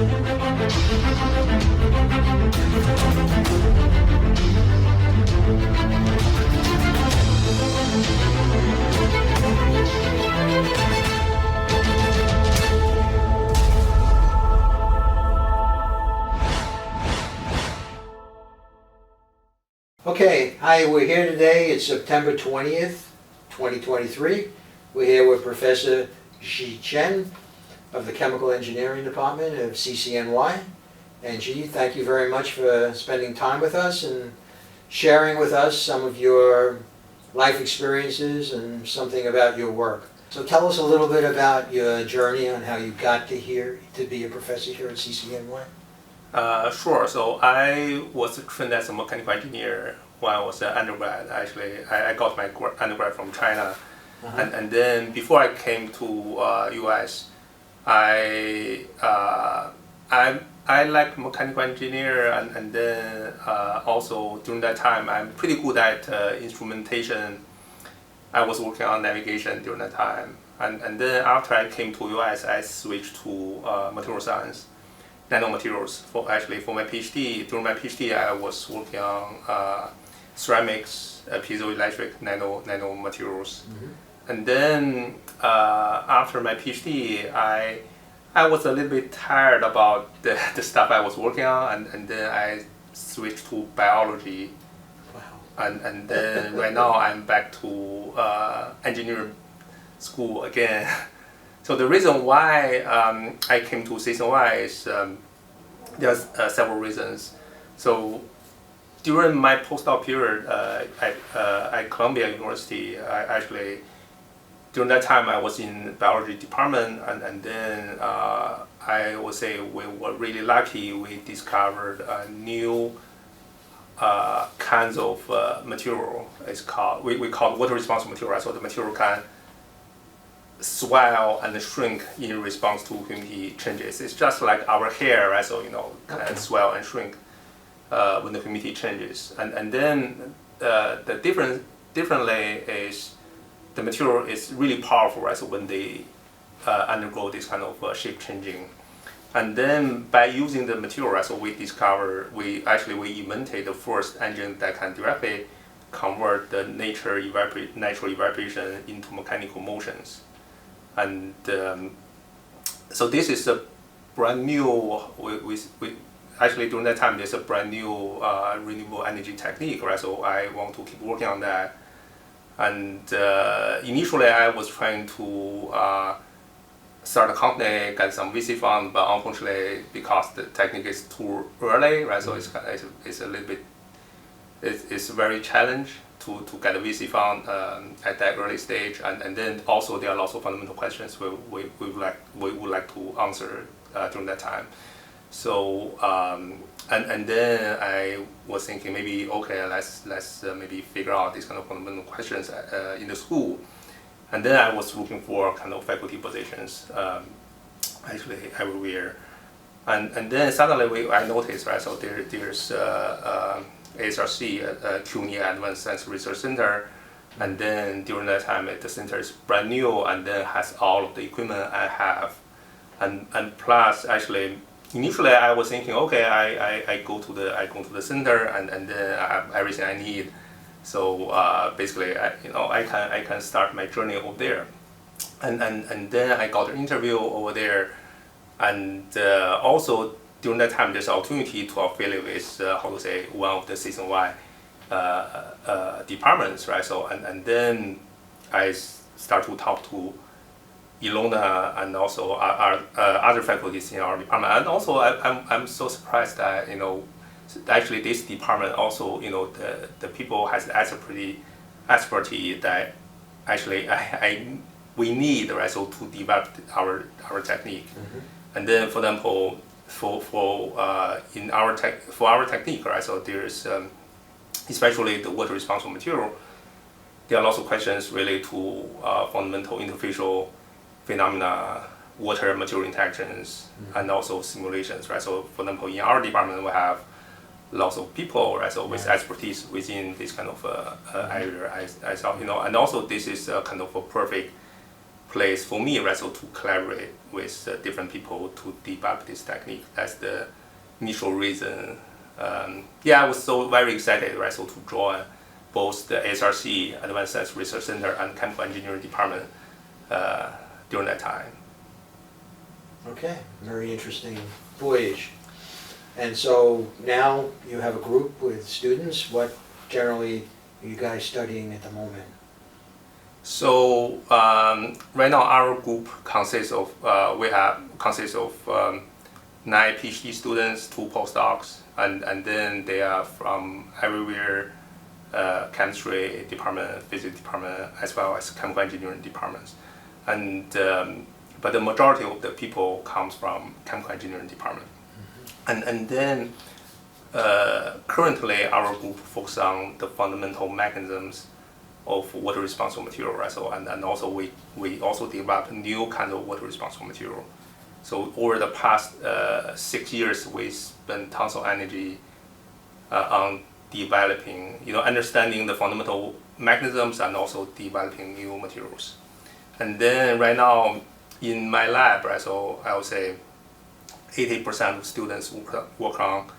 Okay, hi, we're here today. It's September 20th, 2023. We're here with Professor Chen of the Chemical Engineering Department of CCNY. And Xi, thank you very much for spending time with us and sharing with us some of your life experiences and something about your work. So tell us a little bit about your journey on how you got to here to be a professor here at CCNY. Sure. So I was trained as a mechanical engineer when I was an undergrad. Actually, I got my undergrad from China, and then before I came to US, I like mechanical engineer, and then also during that time I'm pretty good at instrumentation. I was working on navigation during that time, and then after I came to US, I switched to material science. Nanomaterials for my PhD. During my PhD, I was working on ceramics, piezoelectric nanomaterials, and then after my PhD, I was a little bit tired about the stuff I was working on, and then I switched to biology. Wow. And then right now I'm back to engineering school again. So the reason why I came to CCNY is there's several reasons. So during my postdoc period at Columbia University, during that time I was in biology department, and then I would say we were really lucky. We discovered a new kinds of material. It's called we call it water responsive material. So the material can swell and shrink in response to humidity changes. It's just like our hair, right? So can swell and shrink when the humidity changes. And then the differently is the material is really powerful, right? So when they undergo this kind of shape changing, and then by using the material, right? So we invented the first engine that can directly convert the natural evaporation into mechanical motions. And so this is a brand new. We actually during that time there's a brand new renewable energy technique, right? So I want to keep working on that. And initially I was trying to start a company, get some VC fund, but unfortunately because the technique is too early, right? So it's a little bit. It's very challenging to get a VC fund at that early stage, and then also there are lots of fundamental questions we would like to answer during that time. So and then I was thinking maybe let's maybe figure out these kind of fundamental questions in the school, and then I was looking for kind of faculty positions actually everywhere, and then suddenly I noticed, right? So there's ASRC, CUNY Advanced Science Research Center, and then during that time the center is brand new and then has all of the equipment I have, and plus actually initially I was thinking I go to the center and then I have everything I need, so basically I can start my journey over there, and then I got an interview over there, and also during that time, there's an opportunity to affiliate with, one of the CCNY departments, right? So, and then I start to talk to Ilona and also other faculties in our department. And also, I'm so surprised that, actually this department also, the people has expertise that actually we need, right? So to develop our technique. And then, for example, for our technique, right? So there's especially the water responsive material. There are lots of questions related to fundamental interfacial phenomena, water material interactions, and also simulations, right? So for example, in our department we have lots of people, right? So with expertise within this kind of area, I thought, and also this is kind of a perfect place for me, right? So to collaborate with different people to develop this technique. That's the initial reason. I was so very excited, right? So to join both the ASRC, Advanced Science Research Center, and Chemical Engineering Department during that time. Okay, very interesting voyage. And so now you have a group with students. What generally are you guys studying at the moment? So right now our group consists of 9 PhD students, 2 postdocs, and then they are from everywhere, chemistry department, physics department, as well as chemical engineering departments. And but the majority of the people comes from chemical engineering department. And then currently our group focuses on the fundamental mechanisms of water responsive material, right? So and also we also develop new kinds of water responsive material. So over the past 6 years, we spent tons of energy on developing, understanding the fundamental mechanisms and also developing new materials. And then right now in my lab, right, so I would say 80% of students work on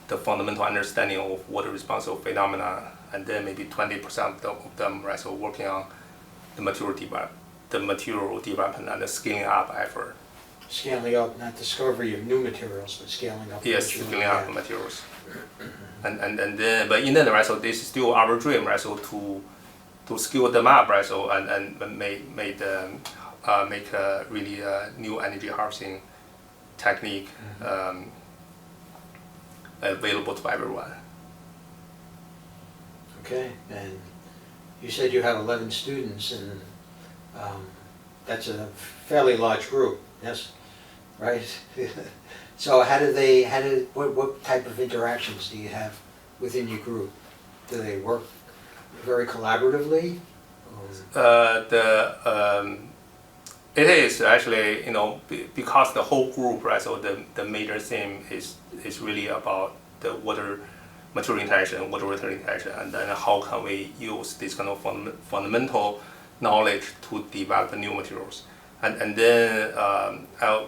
the fundamental understanding of water responsive phenomena, and then maybe 20% of them, right, so working on the material development and the scaling up effort. Scaling up, not discovery of new materials, but scaling up. Yes, scaling up the materials. And then, but in the end, right, so this is still our dream, right, so to scale them up, right, so and make a really new energy harvesting technique available to everyone. Okay, and you said you have 11 students, and that's a fairly large group, yes? Right? So what type of interactions do you have within your group? Do they work very collaboratively? It is actually, because the whole group, right, so the major theme is really about the water material interaction, water-water interaction, and then how can we use this kind of fundamental knowledge to develop new materials. And then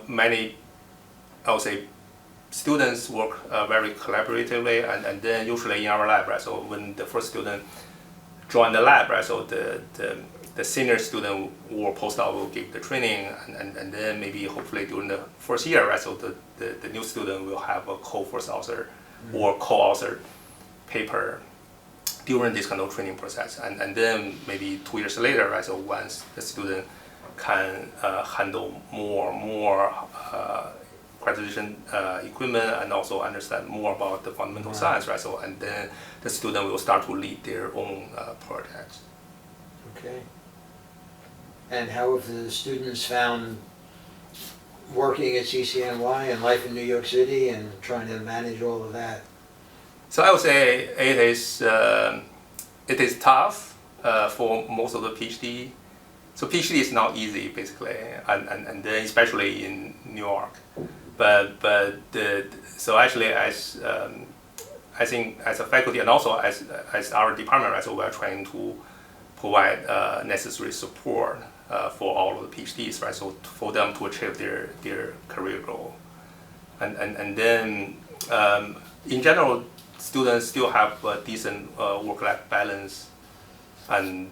many, I would say, students work very collaboratively, and then usually in our lab, right, so when the first student join the lab, right, so the senior student or postdoc will give the training, and then maybe hopefully during the first year, right, so the new student will have a co-first author or co-author paper during this kind of training process, and then maybe 2 years later, right, so once the student can handle more graduation equipment and also understand more about the fundamental science, right, so and then the student will start to lead their own projects. Okay. And how have the students found working at CCNY and life in New York City and trying to manage all of that? So I would say it is tough for most of the PhD. So PhD is not easy basically, and then especially in New York. So actually I think as a faculty and also as our department, right, so we are trying to provide necessary support for all of the PhDs, right, so for them to achieve their career goal. And then in general, students still have a decent work-life balance, and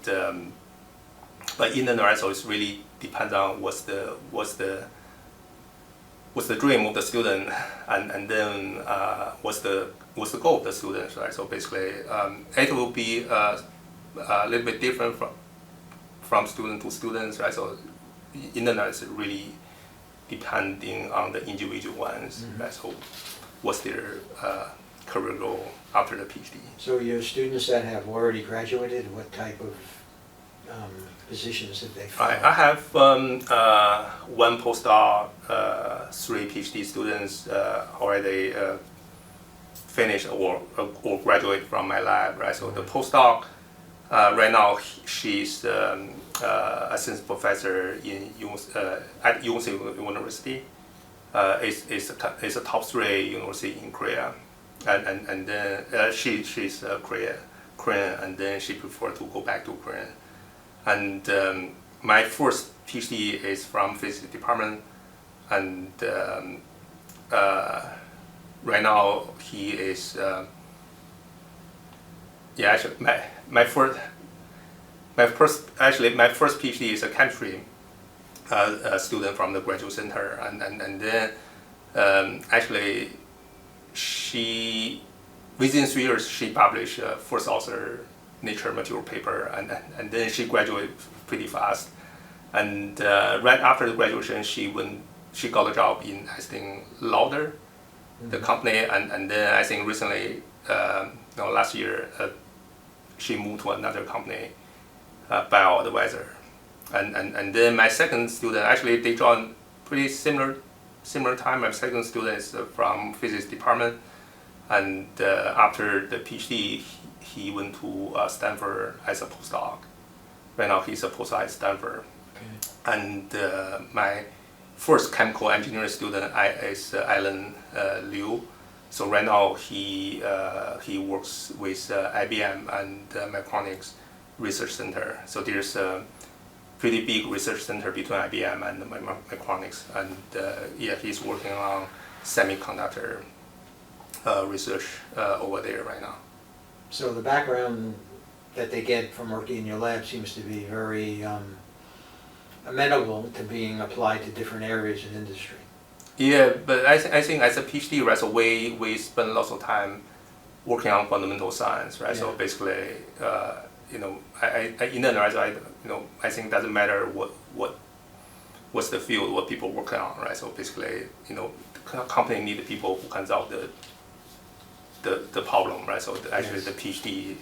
but in the end, right, so it really depends on what's the dream of the student, and then what's the goal of the students, right? So basically, it will be a little bit different from student to students, right? So in the end, it's really depending on the individual ones, right? So what's their career goal after the PhD? So your students that have already graduated, what type of positions have they found? I have one postdoc, 3 PhD students already finished or graduate from my lab, right? So the postdoc right now she's assistant professor at Yonsei University. It's a top 3 university in Korea, and then she's Korean, and then she preferred to go back to Korean. And my first PhD is from physics department, and right now he is actually my first PhD is a chemistry student from the graduate center, and then actually she within 3 years she published first author Nature material paper, and then she graduated pretty fast, and right after the graduation she got a job in, I think, Lauder, the company, and then I think recently last year she moved to another company, BioAdvisor, and then my second student, actually they joined pretty similar time. My second student is from physics department, and after the PhD he went to Stanford as a postdoc. Right now he's a postdoc at Stanford. Okay. And my first chemical engineering student is Alan Liu. So right now he works with IBM and Micronics Research Center. So there's a pretty big research center between IBM and Micronics, and he's working on semiconductor research over there right now. So the background that they get from working in your lab seems to be very amenable to being applied to different areas in industry. Yeah, but I think as a PhD, right, so we spend lots of time working on fundamental science, right? Yeah. So basically, in the right, I think it doesn't matter what's the field, what people working on, right? So basically, the company need people who can solve the problem, right? So actually, yes. The PhD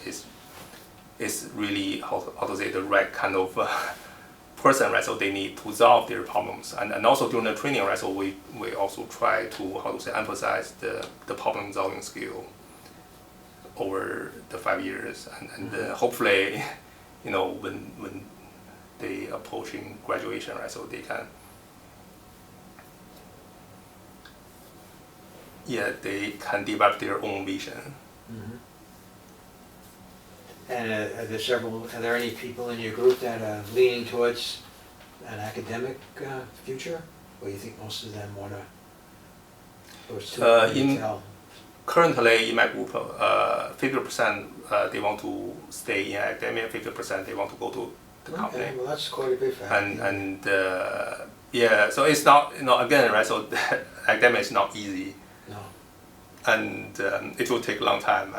is really how to say the right kind of person, right? So they need to solve their problems, and also during the training, right? So we also try to emphasize the problem solving skill over the 5 years, and hopefully, when they approaching graduation, right? So they can. Yeah, they can develop their own vision. Mm-hmm. And are there any people in your group that are leaning towards an academic future? Or you think most of them want to? Currently in my group, 50% they want to stay in academia, 50% they want to go to the company. Okay, well that's quite a big factor. So it's not, again, right, so academia is not easy. No. And it will take a long time,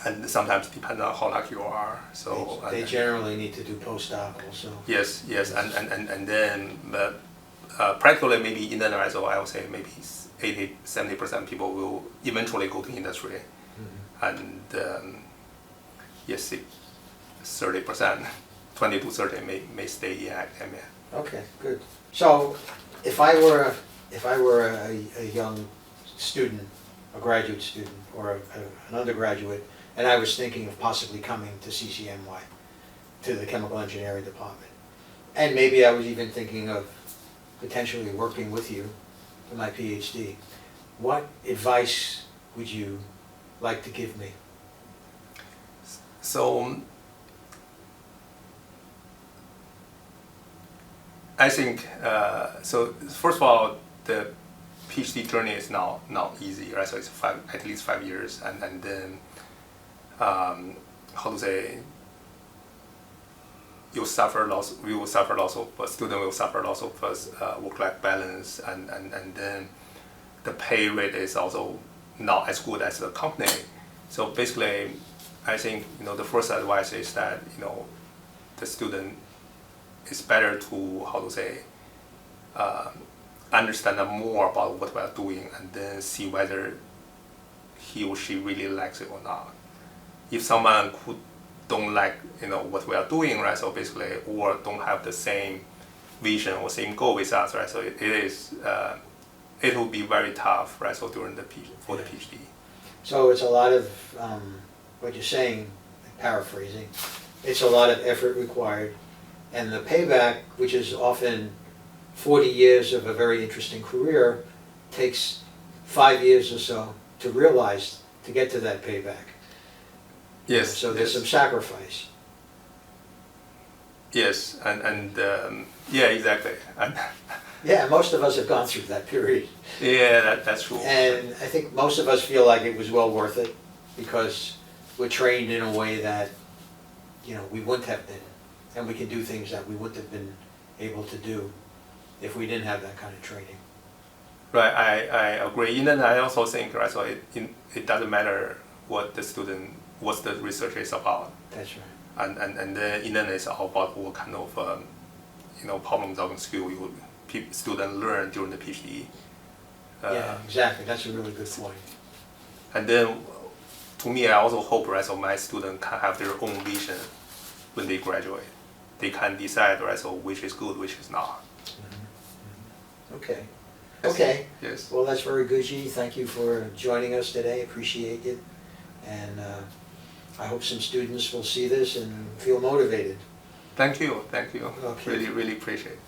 and sometimes depends on how lucky you are. So they generally need to do postdoc also. Yes, and then practically maybe in the right, so I would say maybe 80-70% people will eventually go to industry, and 30%, 20 to 30 may stay in academia. Okay, good. So if I were a young student, a graduate student, or an undergraduate, and I was thinking of possibly coming to CCNY, to the chemical engineering department, and maybe I was even thinking of potentially working with you for my PhD, what advice would you like to give me? So I think, so first of all, the PhD journey is not easy, right? So it's at least 5 years, and then how to say, we will suffer lots of student will suffer lots of work-life balance, and then the pay rate is also not as good as the company. So basically, I think the first advice is that the student is better to how to say understand more about what we are doing, and then see whether he or she really likes it or not. If someone who don't like what we are doing, right? So basically, or don't have the same vision or same goal with us, right? So it will be very tough, right? So during the PhD. So it's a lot of what you're saying, paraphrasing. It's a lot of effort required, and the payback, which is often 40 years of a very interesting career, takes 5 years or so to realize, to get to that payback. Yes. So there's some sacrifice. Yes, and yeah, exactly. And Yeah, most of us have gone through that period. yeah, that's true. And I think most of us feel like it was well worth it because we're trained in a way that, we wouldn't have been. And we can do things that we wouldn't have been able to do if we didn't have that kind of training. Right, I agree. And then I also think, right, so it doesn't matter what the research is about. That's right. And then it's all about what kind of problem solving skill students learn during the PhD. Yeah, exactly. That's a really good point. And then, to me, I also hope, right, so my students can have their own vision when they graduate. They can decide, right, so which is good, which is not. Okay. Okay. Yes. Well, that's very good, Ji. Thank you for joining us today. Appreciate it. And I hope some students will see this and feel motivated. Thank you. Thank you. Okay. Really, really appreciate it.